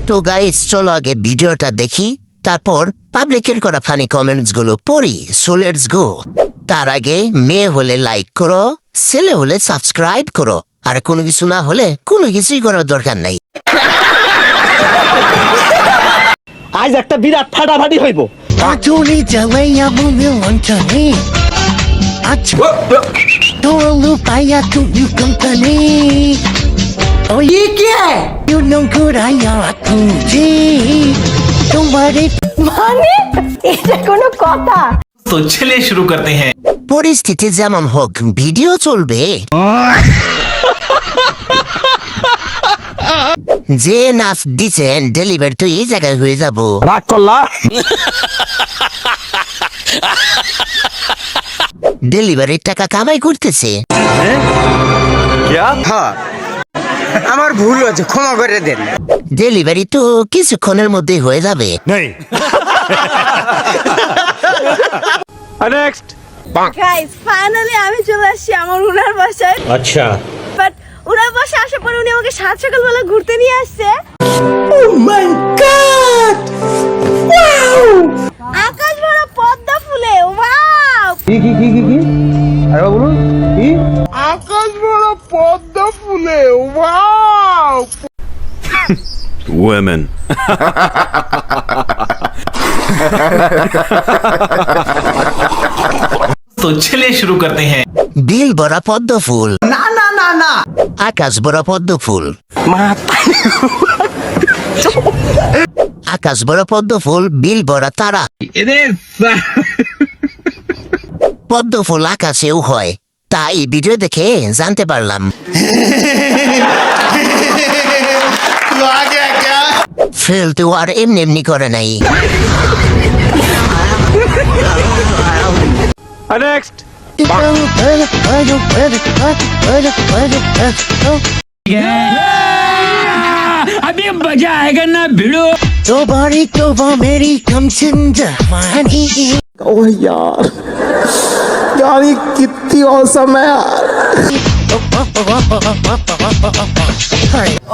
তো গাইস চলো আগে ভিডিওটা দেখি, তারপর পাবলিকের করা ফানি কমেন্টস গুলো পড়ি। So let's go. তার আগে মেয়ে হলে লাইক করো, ছেলে হলে সাবস্ক্রাইব করো, আর কোনো কিছু না হলে কোনো কিছুই করার দরকার নাই। আজ একটা বিরাট ফাটাফাটি হইব। আচুরি জ্বালাইয়া বলে লঞ্চনে তোলু পাইয়া তুমি কোম্পানি ও ये क्या है यू नो कुराया तुझे तुम्हारे মানে এটা কোনো কথা? तो चलिए शुरू करते हैं। পরিস্থিতি যেমন হোক ভিডিও চলবে। যে নাচ দিচ্ছেন ডেলিভারি তো এই জায়গায় হয়ে যাব। রাগ করলা? ডেলিভারির টাকা কামাই করতেছে। হ্যাঁ আমার ভুল হয়েছে, ক্ষমা করে দেন। ডেলিভারি তো কিছুক্ষণের মধ্যে হয়ে যাবে। নেক্সট। গাইস ফাইনালি আমি চলে আসছি আমার উনার বাসায়। আচ্ছা। বাট উনার বাসায় আসার পর উনি আমাকে সাত সকালবেলা ঘুরতে নিয়ে আসছে। ও মাই গড ওয়াও! আকাশ ভরা পদ্মা ফুলে, ওয়াও! কি আরে বলুন কি? আকাশ ভরা পদ্মা ফুলে, ওয়াও! Women. तो चलिए शुरू करते हैं। বিল ভরা পদ্ম ফুল, না না না না, আকাশ ভরা পদ্ম ফুল, আকাশ ভরা পদ্ম ফুল, বিল ভরা তারা। পদ্ম ফুল আকাশেও হয়, তা এই ভিডিও দেখে জানতে পারলাম। ফেল তো আর এমনি এমনি করে নাই। নেক্সট। अभी मजा आएगा ना भिड़ो। तोबारी तोबा मेरी कम जिंदगानी। ओह यार ये कितनी औसम है यार।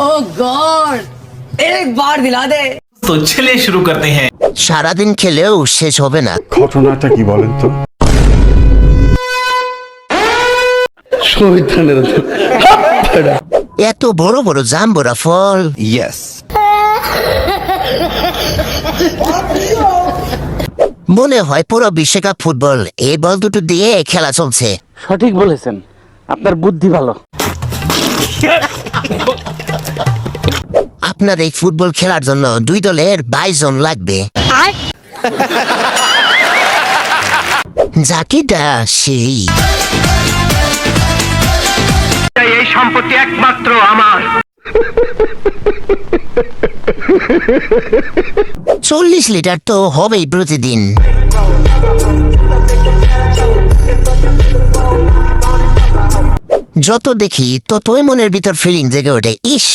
ओह गॉड एक बार दिला दे। तो चलिए शुरू करते हैं। সারাদিন খেলেও শেষ হবে না। ঘটনাটা কি বলেন তো? এত বড় বড় জাম্বুরা ফল। Yes. মনে হয় পুরো বিশ্বকাপ ফুটবল এই বল দুটো দিয়ে খেলা চলছে। সঠিক বলেছেন, আপনার বুদ্ধি ভালো। আপনার এই ফুটবল খেলার জন্য 2 দলের 22 জন লাগবে। জাকিটা সেই এই সম্পত্তি একমাত্র আমার। 40 লিটার তো হবেই প্রতিদিন। যত দেখি ততই মনের ভিতর ফিলিং জেগে ওঠে, ইস